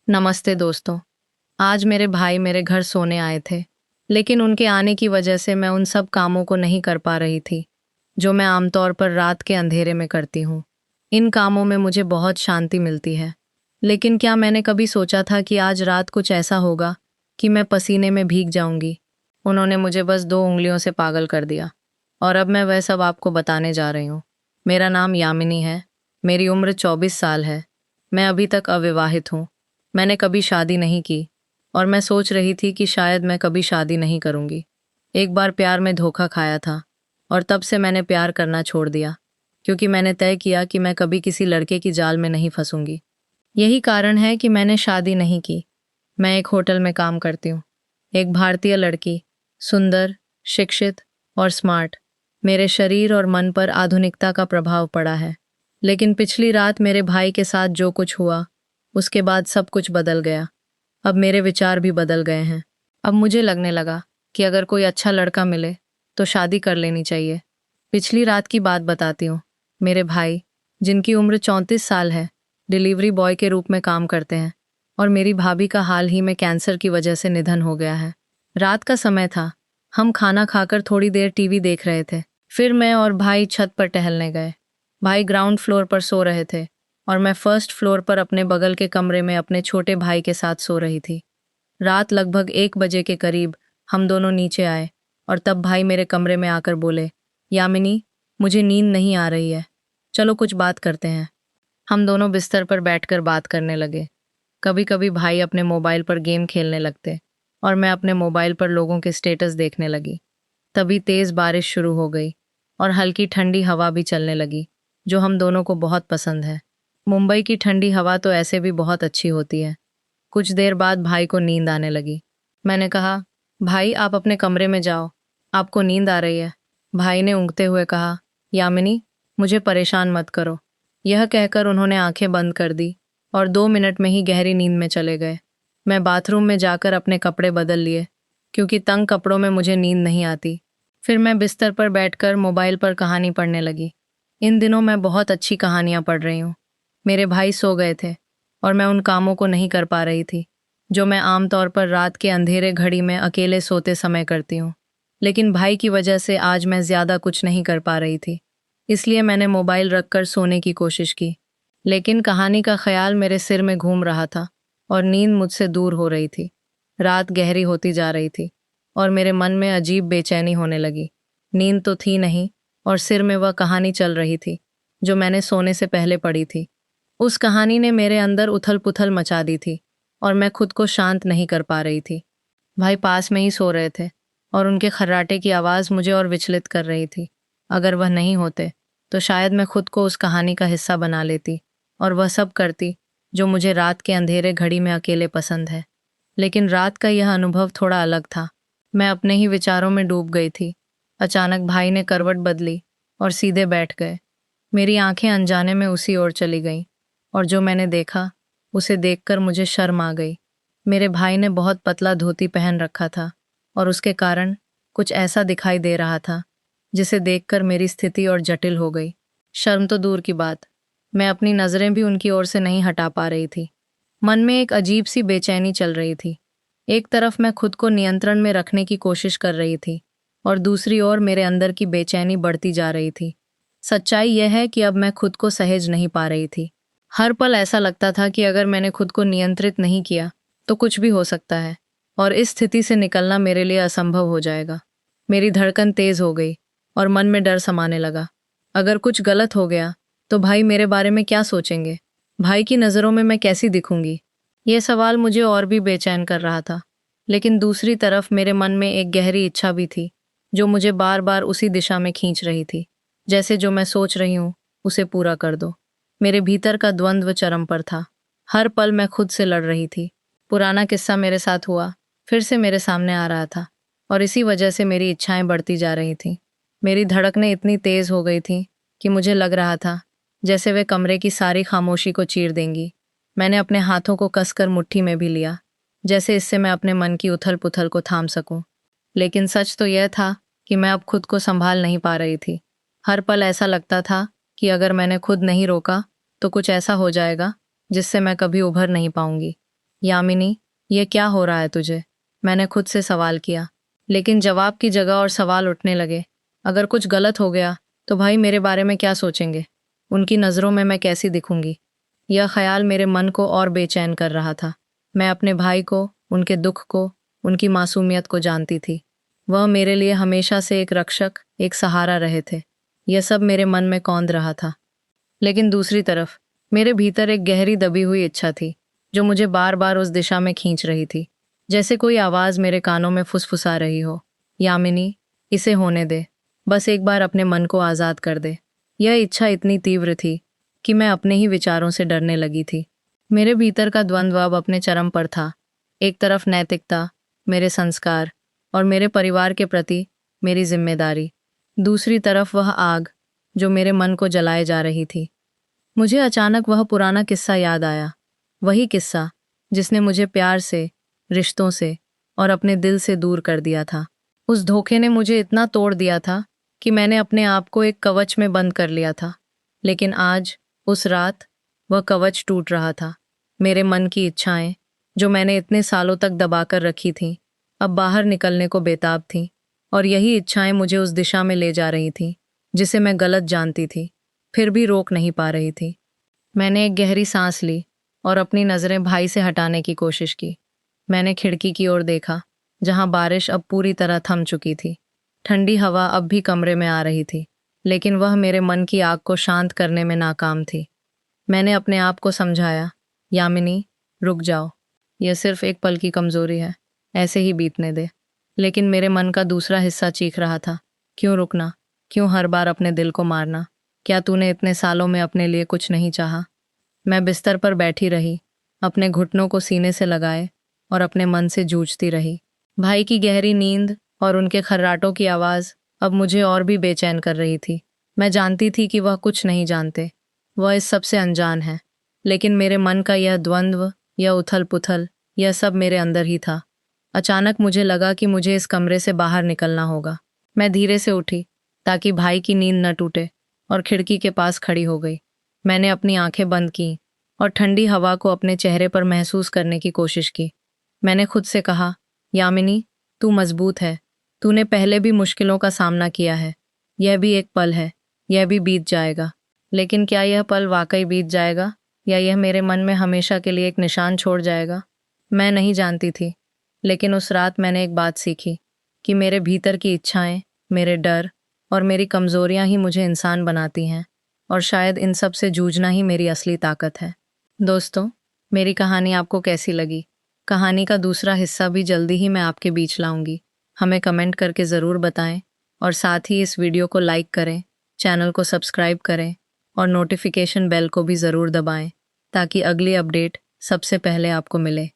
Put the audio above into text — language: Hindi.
नमस्ते दोस्तों। आज मेरे भाई मेरे घर सोने आए थे, लेकिन उनके आने की वजह से मैं उन सब कामों को नहीं कर पा रही थी जो मैं आमतौर पर रात के अंधेरे में करती हूँ। इन कामों में मुझे बहुत शांति मिलती है, लेकिन क्या मैंने कभी सोचा था कि आज रात कुछ ऐसा होगा कि मैं पसीने में भीग जाऊंगी। उन्होंने मुझे बस 2 उंगलियों से पागल कर दिया और अब मैं वह सब आपको बताने जा रही हूँ। मेरा नाम यामिनी है, मेरी उम्र 24 साल है, मैं अभी तक अविवाहित हूँ। मैंने कभी शादी नहीं की और मैं सोच रही थी कि शायद मैं कभी शादी नहीं करूंगी। एक बार प्यार में धोखा खाया था और तब से मैंने प्यार करना छोड़ दिया, क्योंकि मैंने तय किया कि मैं कभी किसी लड़के की जाल में नहीं फंसूंगी। यही कारण है कि मैंने शादी नहीं की। मैं एक होटल में काम करती हूँ, एक भारतीय लड़की, सुंदर, शिक्षित और स्मार्ट। मेरे शरीर और मन पर आधुनिकता का प्रभाव पड़ा है, लेकिन पिछली रात मेरे भाई के साथ जो कुछ हुआ, उसके बाद सब कुछ बदल गया। अब मेरे विचार भी बदल गए हैं। अब मुझे लगने लगा कि अगर कोई अच्छा लड़का मिले तो शादी कर लेनी चाहिए। पिछली रात की बात बताती हूँ। मेरे भाई, जिनकी उम्र 34 साल है, डिलीवरी बॉय के रूप में काम करते हैं और मेरी भाभी का हाल ही में कैंसर की वजह से निधन हो गया है। रात का समय था, हम खाना खाकर थोड़ी देर टीवी देख रहे थे। फिर मैं और भाई छत पर टहलने गए। भाई ग्राउंड फ्लोर पर सो रहे थे और मैं फर्स्ट फ्लोर पर अपने बगल के कमरे में अपने छोटे भाई के साथ सो रही थी। रात लगभग 1 बजे के करीब हम दोनों नीचे आए और तब भाई मेरे कमरे में आकर बोले, यामिनी, मुझे नींद नहीं आ रही है, चलो कुछ बात करते हैं। हम दोनों बिस्तर पर बैठकर बात करने लगे। कभी कभी भाई अपने मोबाइल पर गेम खेलने लगते और मैं अपने मोबाइल पर लोगों के स्टेटस देखने लगी। तभी तेज बारिश शुरू हो गई और हल्की ठंडी हवा भी चलने लगी, जो हम दोनों को बहुत पसंद है। मुंबई की ठंडी हवा तो ऐसे भी बहुत अच्छी होती है। कुछ देर बाद भाई को नींद आने लगी। मैंने कहा, भाई आप अपने कमरे में जाओ, आपको नींद आ रही है। भाई ने ऊँघते हुए कहा, यामिनी, मुझे परेशान मत करो। यह कहकर उन्होंने आंखें बंद कर दी और 2 मिनट में ही गहरी नींद में चले गए। मैं बाथरूम में जाकर अपने कपड़े बदल लिए, क्योंकि तंग कपड़ों में मुझे नींद नहीं आती। फिर मैं बिस्तर पर बैठकर मोबाइल पर कहानी पढ़ने लगी। इन दिनों मैं बहुत अच्छी कहानियां पढ़ रही हूँ। मेरे भाई सो गए थे और मैं उन कामों को नहीं कर पा रही थी जो मैं आमतौर पर रात के अंधेरे घड़ी में अकेले सोते समय करती हूँ। लेकिन भाई की वजह से आज मैं ज़्यादा कुछ नहीं कर पा रही थी, इसलिए मैंने मोबाइल रखकर सोने की कोशिश की। लेकिन कहानी का ख्याल मेरे सिर में घूम रहा था और नींद मुझसे दूर हो रही थी। रात गहरी होती जा रही थी और मेरे मन में अजीब बेचैनी होने लगी। नींद तो थी नहीं और सिर में वह कहानी चल रही थी जो मैंने सोने से पहले पढ़ी थी। उस कहानी ने मेरे अंदर उथल पुथल मचा दी थी और मैं खुद को शांत नहीं कर पा रही थी। भाई पास में ही सो रहे थे और उनके खर्राटे की आवाज़ मुझे और विचलित कर रही थी। अगर वह नहीं होते तो शायद मैं खुद को उस कहानी का हिस्सा बना लेती और वह सब करती जो मुझे रात के अंधेरे घड़ी में अकेले पसंद है। लेकिन रात का यह अनुभव थोड़ा अलग था। मैं अपने ही विचारों में डूब गई थी। अचानक भाई ने करवट बदली और सीधे बैठ गए। मेरी आंखें अनजाने में उसी ओर चली गईं और जो मैंने देखा उसे देखकर मुझे शर्म आ गई। मेरे भाई ने बहुत पतला धोती पहन रखा था और उसके कारण कुछ ऐसा दिखाई दे रहा था जिसे देखकर मेरी स्थिति और जटिल हो गई। शर्म तो दूर की बात, मैं अपनी नज़रें भी उनकी ओर से नहीं हटा पा रही थी। मन में एक अजीब सी बेचैनी चल रही थी। एक तरफ मैं खुद को नियंत्रण में रखने की कोशिश कर रही थी और दूसरी ओर मेरे अंदर की बेचैनी बढ़ती जा रही थी। सच्चाई यह है कि अब मैं खुद को सहेज नहीं पा रही थी। हर पल ऐसा लगता था कि अगर मैंने खुद को नियंत्रित नहीं किया तो कुछ भी हो सकता है और इस स्थिति से निकलना मेरे लिए असंभव हो जाएगा। मेरी धड़कन तेज हो गई और मन में डर समाने लगा। अगर कुछ गलत हो गया तो भाई मेरे बारे में क्या सोचेंगे? भाई की नज़रों में मैं कैसी दिखूंगी? यह सवाल मुझे और भी बेचैन कर रहा था। लेकिन दूसरी तरफ मेरे मन में एक गहरी इच्छा भी थी जो मुझे बार बार उसी दिशा में खींच रही थी, जैसे जो मैं सोच रही हूँ उसे पूरा कर दो। मेरे भीतर का द्वंद्व चरम पर था। हर पल मैं खुद से लड़ रही थी। पुराना किस्सा मेरे साथ हुआ फिर से मेरे सामने आ रहा था और इसी वजह से मेरी इच्छाएं बढ़ती जा रही थीं। मेरी धड़कनें इतनी तेज हो गई थीं कि मुझे लग रहा था जैसे वे कमरे की सारी खामोशी को चीर देंगी। मैंने अपने हाथों को कसकर मुट्ठी में भी लिया, जैसे इससे मैं अपने मन की उथल पुथल को थाम सकूं। लेकिन सच तो यह था कि मैं अब खुद को संभाल नहीं पा रही थी। हर पल ऐसा लगता था कि अगर मैंने खुद नहीं रोका तो कुछ ऐसा हो जाएगा जिससे मैं कभी उभर नहीं पाऊंगी। यामिनी, ये क्या हो रहा है तुझे? मैंने खुद से सवाल किया, लेकिन जवाब की जगह और सवाल उठने लगे। अगर कुछ गलत हो गया तो भाई मेरे बारे में क्या सोचेंगे? उनकी नज़रों में मैं कैसी दिखूंगी? यह ख्याल मेरे मन को और बेचैन कर रहा था। मैं अपने भाई को, उनके दुख को, उनकी मासूमियत को जानती थी। वह मेरे लिए हमेशा से एक रक्षक, एक सहारा रहे थे। यह सब मेरे मन में कौंध रहा था। लेकिन दूसरी तरफ मेरे भीतर एक गहरी दबी हुई इच्छा थी, जो मुझे बार बार उस दिशा में खींच रही थी, जैसे कोई आवाज़ मेरे कानों में फुसफुसा रही हो। यामिनी, इसे होने दे। बस एक बार अपने मन को आज़ाद कर दे। यह इच्छा इतनी तीव्र थी कि मैं अपने ही विचारों से डरने लगी थी। मेरे भीतर का द्वंद्व अब अपने चरम पर था। एक तरफ नैतिकता, मेरे संस्कार और मेरे परिवार के प्रति मेरी जिम्मेदारी। दूसरी तरफ वह आग जो मेरे मन को जलाए जा रही थी। मुझे अचानक वह पुराना किस्सा याद आया। वही किस्सा जिसने मुझे प्यार से, रिश्तों से और अपने दिल से दूर कर दिया था। उस धोखे ने मुझे इतना तोड़ दिया था कि मैंने अपने आप को एक कवच में बंद कर लिया था। लेकिन आज, उस रात, वह कवच टूट रहा था। मेरे मन की इच्छाएं, जो मैंने इतने सालों तक दबाकर रखी थीं, अब बाहर निकलने को बेताब थीं। और यही इच्छाएं मुझे उस दिशा में ले जा रही थीं जिसे मैं गलत जानती थी, फिर भी रोक नहीं पा रही थी। मैंने एक गहरी सांस ली और अपनी नज़रें भाई से हटाने की कोशिश की। मैंने खिड़की की ओर देखा, जहां बारिश अब पूरी तरह थम चुकी थी। ठंडी हवा अब भी कमरे में आ रही थी, लेकिन वह मेरे मन की आग को शांत करने में नाकाम थी। मैंने अपने आप को समझाया, यामिनी, रुक जाओ। यह सिर्फ एक पल की कमजोरी है, ऐसे ही बीतने दे। लेकिन मेरे मन का दूसरा हिस्सा चीख रहा था, क्यों रुकना? क्यों हर बार अपने दिल को मारना? क्या तूने इतने सालों में अपने लिए कुछ नहीं चाहा? मैं बिस्तर पर बैठी रही, अपने घुटनों को सीने से लगाए और अपने मन से जूझती रही। भाई की गहरी नींद और उनके खर्राटों की आवाज़ अब मुझे और भी बेचैन कर रही थी। मैं जानती थी कि वह कुछ नहीं जानते, वह इस सब से अनजान है। लेकिन मेरे मन का यह द्वंद्व, यह उथल पुथल, यह सब मेरे अंदर ही था। अचानक मुझे लगा कि मुझे इस कमरे से बाहर निकलना होगा। मैं धीरे से उठी ताकि भाई की नींद न टूटे और खिड़की के पास खड़ी हो गई। मैंने अपनी आंखें बंद की और ठंडी हवा को अपने चेहरे पर महसूस करने की कोशिश की। मैंने खुद से कहा, यामिनी, तू मजबूत है। तूने पहले भी मुश्किलों का सामना किया है। यह भी एक पल है, यह भी बीत जाएगा। लेकिन क्या यह पल वाकई बीत जाएगा, या यह मेरे मन में हमेशा के लिए एक निशान छोड़ जाएगा? मैं नहीं जानती थी, लेकिन उस रात मैंने एक बात सीखी कि मेरे भीतर की इच्छाएं, मेरे डर और मेरी कमजोरियां ही मुझे इंसान बनाती हैं, और शायद इन सब से जूझना ही मेरी असली ताकत है। दोस्तों, मेरी कहानी आपको कैसी लगी? कहानी का दूसरा हिस्सा भी जल्दी ही मैं आपके बीच लाऊंगी। हमें कमेंट करके ज़रूर बताएं और साथ ही इस वीडियो को लाइक करें, चैनल को सब्सक्राइब करें और नोटिफिकेशन बेल को भी ज़रूर दबाएं ताकि अगली अपडेट सबसे पहले आपको मिले।